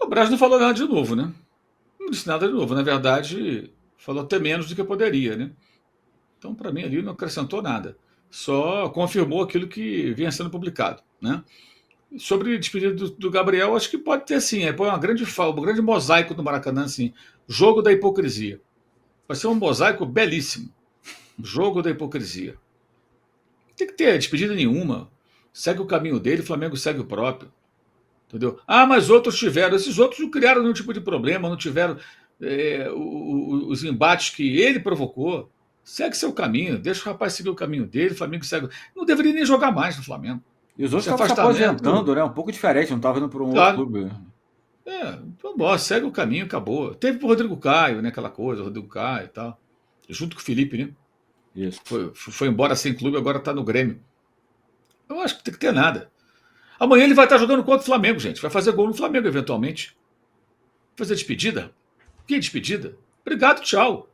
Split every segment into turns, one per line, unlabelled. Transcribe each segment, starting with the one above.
O Braz não falou nada de novo, né? Não disse nada de novo. Na verdade, falou até menos do que poderia, né? Então, para mim, ali não acrescentou nada. Só confirmou aquilo que vinha sendo publicado, né? Sobre a despedida do Gabriel, acho que pode ter sim. Põe um grande mosaico no Maracanã, assim. Jogo da hipocrisia. Vai ser um mosaico belíssimo. Jogo da hipocrisia. Não tem que ter despedida nenhuma. Segue o caminho dele, o Flamengo segue o próprio. Entendeu? Ah, mas outros tiveram. Esses outros não criaram nenhum tipo de problema, não tiveram os embates que ele provocou. Segue seu caminho, deixa o rapaz seguir o caminho dele, o Flamengo segue. Não deveria nem jogar mais no Flamengo.
E os outros
Esse
estavam se
afastamento.
aposentando, né? Um pouco diferente, não estava indo para um outro
Claro.
clube.
Então, bom, segue o caminho, acabou. Teve pro Rodrigo Caio, né? Aquela coisa, Rodrigo Caio e tal. Junto com o Felipe, né?
Isso.
Foi embora sem clube, agora tá no Grêmio. Eu acho que tem que ter nada. Amanhã ele vai estar jogando contra o Flamengo, gente. Vai fazer gol no Flamengo, eventualmente. Fazer despedida? Que despedida? Obrigado, tchau.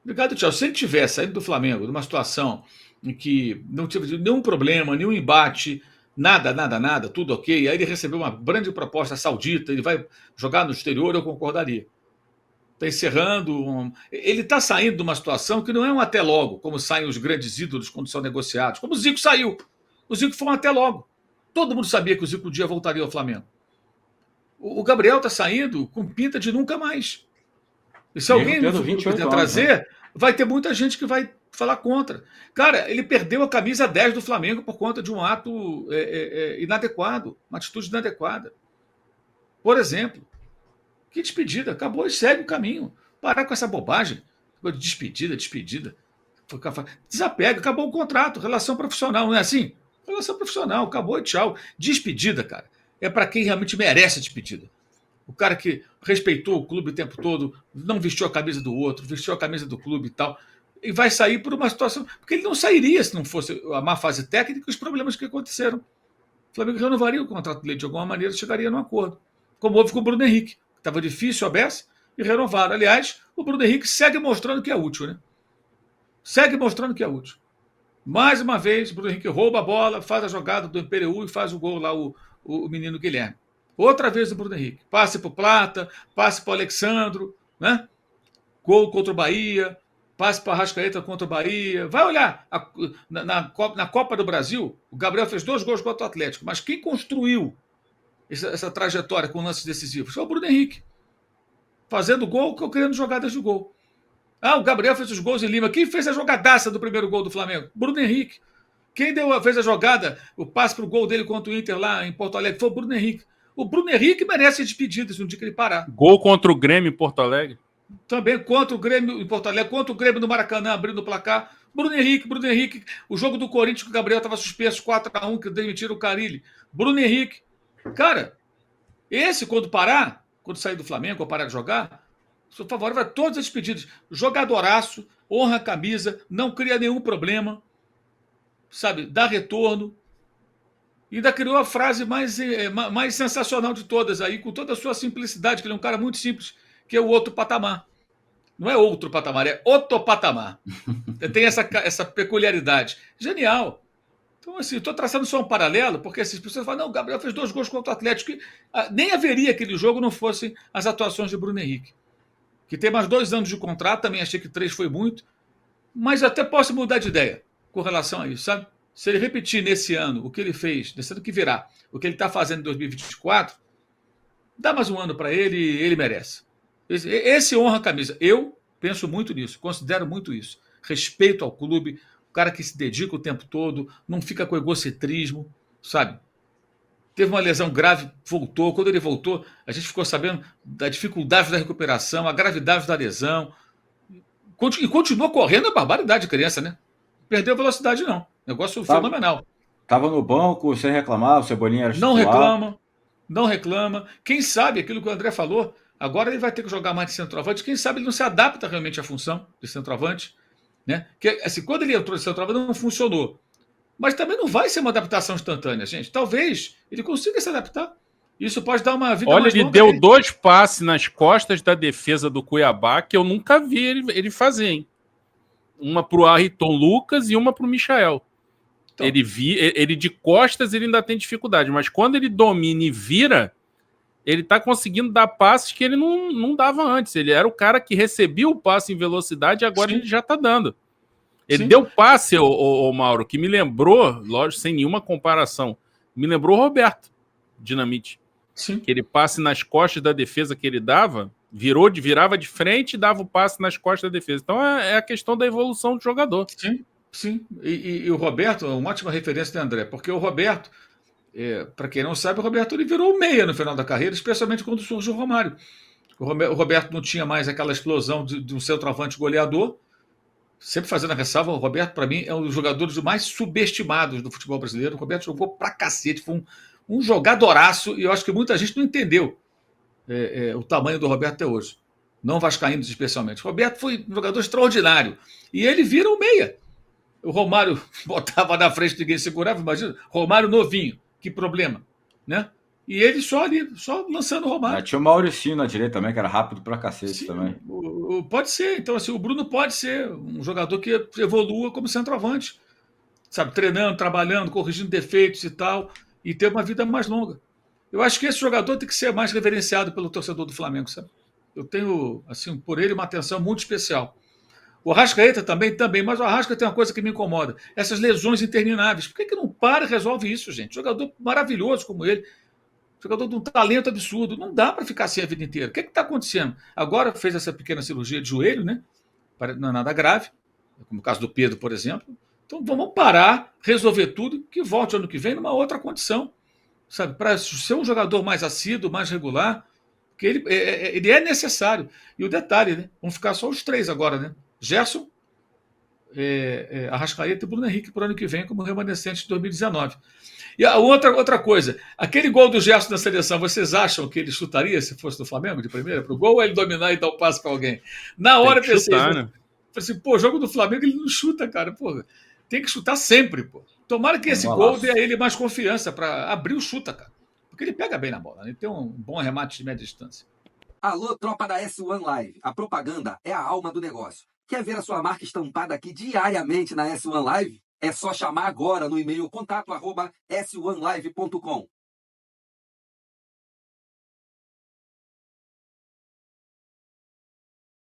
Obrigado, tchau. Se ele tiver saído do Flamengo numa situação em que não teve nenhum problema, nenhum embate, nada, nada, nada, tudo ok, aí ele recebeu uma grande proposta saudita, ele vai jogar no exterior, eu concordaria. Está encerrando. Ele está saindo de uma situação que não é um até logo, como saem os grandes ídolos quando são negociados. Como o Zico saiu. O Zico foi um até logo. Todo mundo sabia que o Zico um dia voltaria ao Flamengo. O Gabriel está saindo com pinta de nunca mais. E se
Mesmo
alguém no
tendo
futuro
28
quiser
anos, né?
trazer, vai ter muita gente que vai falar contra. Cara, ele perdeu a camisa 10 do Flamengo por conta de um ato inadequado, uma atitude inadequada. Por exemplo, que despedida, acabou e segue o caminho. Parar com essa bobagem. Despedida, despedida. Desapega, acabou o contrato, relação profissional, não é assim? Relação profissional, acabou e tchau. Despedida, cara, é para quem realmente merece a despedida. O cara que respeitou o clube o tempo todo, não vestiu a camisa do outro, vestiu a camisa do clube e tal, e vai sair por uma situação. Porque ele não sairia se não fosse a má fase técnica e os problemas que aconteceram. O Flamengo renovaria o contrato dele de alguma maneira, chegaria num acordo. Como houve com o Bruno Henrique. Estava difícil a beça e renovaram. Aliás, o Bruno Henrique segue mostrando que é útil, né? Segue mostrando que é útil. Mais uma vez, o Bruno Henrique rouba a bola, faz a jogada do Imperiú e faz o gol lá, o menino Guilherme. Outra vez o Bruno Henrique. Passe para o Plata, passe para o Alexandro, né? Gol contra o Bahia, passe para a Rascaeta contra o Bahia. Vai olhar, na Copa do Brasil, o Gabriel fez 2 gols contra o Atlético, mas quem construiu essa trajetória com lances decisivos foi o Bruno Henrique. Fazendo gol, criando jogadas de gol. Ah, o Gabriel fez os gols em Lima. Quem fez a jogadaça do primeiro gol do Flamengo? Bruno Henrique. Quem fez a jogada, o passe para o gol dele contra o Inter lá em Porto Alegre? Foi o Bruno Henrique. O Bruno Henrique merece despedidas no dia que ele parar.
Gol contra o Grêmio em Porto Alegre.
Também contra o Grêmio em Porto Alegre, contra o Grêmio no Maracanã, abrindo o placar. Bruno Henrique. O jogo do Corinthians que o Gabriel estava suspenso 4-1, que demitiram o Carille. Bruno Henrique. Cara, esse quando parar, quando sair do Flamengo ou parar de jogar, sou favorável a todas as despedidas. Jogadoraço, honra a camisa, não cria nenhum problema, sabe? Dá retorno. E ainda criou a frase mais sensacional de todas aí, com toda a sua simplicidade, que ele é um cara muito simples, que é o outro patamar. Não é outro patamar, é outro patamar. Tem essa peculiaridade. Genial. Então, assim, estou traçando só um paralelo, porque as pessoas falam, não, o Gabriel fez 2 gols contra o Atlético, e nem haveria aquele jogo não fossem as atuações de Bruno Henrique, que tem mais 2 anos de contrato, também achei que 3 foi muito, mas até posso mudar de ideia com relação a isso, sabe? Se ele repetir nesse ano o que ele fez, nesse ano que virá, o que ele está fazendo em 2024, dá mais um ano para ele, ele merece. Esse honra a camisa. Eu penso muito nisso, considero muito isso. Respeito ao clube, o cara que se dedica o tempo todo, não fica com egocentrismo, sabe? Teve uma lesão grave, voltou. Quando ele voltou, a gente ficou sabendo da dificuldade da recuperação, a gravidade da lesão. E continua correndo a barbaridade de criança, né? Perdeu velocidade, não. Negócio fenomenal.
Tava no banco, sem reclamar, o Cebolinha era
titular. Não reclama. Quem sabe, aquilo que o André falou, agora ele vai ter que jogar mais de centroavante. Quem sabe ele não se adapta realmente à função de centroavante. Né? Que, assim, quando ele entrou de centroavante, não funcionou. Mas também não vai ser uma adaptação instantânea, gente. Talvez ele consiga se adaptar. Isso pode dar uma vida
mais longa. Olha, ele deu 2 passes nas costas da defesa do Cuiabá que eu nunca vi ele fazer, hein? Uma pro Ayrton Lucas e uma pro Michael. Então, ele de costas ele ainda tem dificuldade, mas quando ele domina e vira, ele tá conseguindo dar passes que ele não dava antes. Ele era o cara que recebia o passe em velocidade e agora
Sim.
ele já tá dando. Ele
Sim.
deu passe, o Mauro, que me lembrou, lógico, sem nenhuma comparação, me lembrou o Roberto Dinamite.
Sim.
Que ele passe nas costas da defesa que ele dava, virava de frente e dava o passe nas costas da defesa. Então é a questão da evolução do jogador.
Sim, sim. E o Roberto é uma ótima referência, né, André? Porque o Roberto, para quem não sabe, o Roberto ele virou meia no final da carreira, especialmente quando surgiu o Romário. O Roberto não tinha mais aquela explosão de um centroavante goleador. Sempre fazendo a ressalva, o Roberto, para mim, é um dos jogadores mais subestimados do futebol brasileiro. O Roberto jogou pra cacete, foi um jogadoraço, e eu acho que muita gente não entendeu o tamanho do Roberto até hoje. Não vascaínos especialmente. O Roberto foi um jogador extraordinário. E ele vira o meia. O Romário botava na frente, ninguém segurava, imagina. Romário novinho, que problema, né? E ele só ali, só lançando o Romário.
Tinha o Mauricinho na direita também, que era rápido pra cacete.
Sim,
também.
Pode ser. Então, assim, o Bruno pode ser um jogador que evolua como centroavante, sabe? Treinando, trabalhando, corrigindo defeitos e tal, e ter uma vida mais longa. Eu acho que esse jogador tem que ser mais reverenciado pelo torcedor do Flamengo, sabe? Eu tenho, assim, por ele uma atenção muito especial. O Arrascaeta também, mas o Arrascaeta tem uma coisa que me incomoda: essas lesões intermináveis. Por que não para e resolve isso, gente? Jogador maravilhoso como ele, jogador de um talento absurdo. Não dá para ficar assim a vida inteira. O que está acontecendo? Agora fez essa pequena cirurgia de joelho, né? Não é nada grave, como o caso do Pedro, por exemplo. Então vamos parar, resolver tudo, que volte ano que vem numa outra condição, sabe? Para ser um jogador mais assíduo, mais regular, que ele é necessário. E o detalhe, né? Vão ficar só os três agora, né? Gerson, Arrascaeta e Bruno Henrique para o ano que vem, como remanescente de 2019. E a outra coisa, aquele gol do Gerson na seleção, vocês acham que ele chutaria se fosse do Flamengo de primeira para o gol, ou ele dominar e dar o passe para alguém? Na hora eu pensei,
né?
Assim, pô, jogo do Flamengo ele não chuta, cara, pô, tem que chutar sempre, pô. Tomara que esse gol dê a ele mais confiança para abrir o chuta, cara, porque ele pega bem na bola, ele tem um bom remate de média distância.
Alô, tropa da S1 Live, a propaganda é a alma do negócio. Quer ver a sua marca estampada aqui diariamente na S1 Live? É só chamar agora no e-mail contato@s1live.com.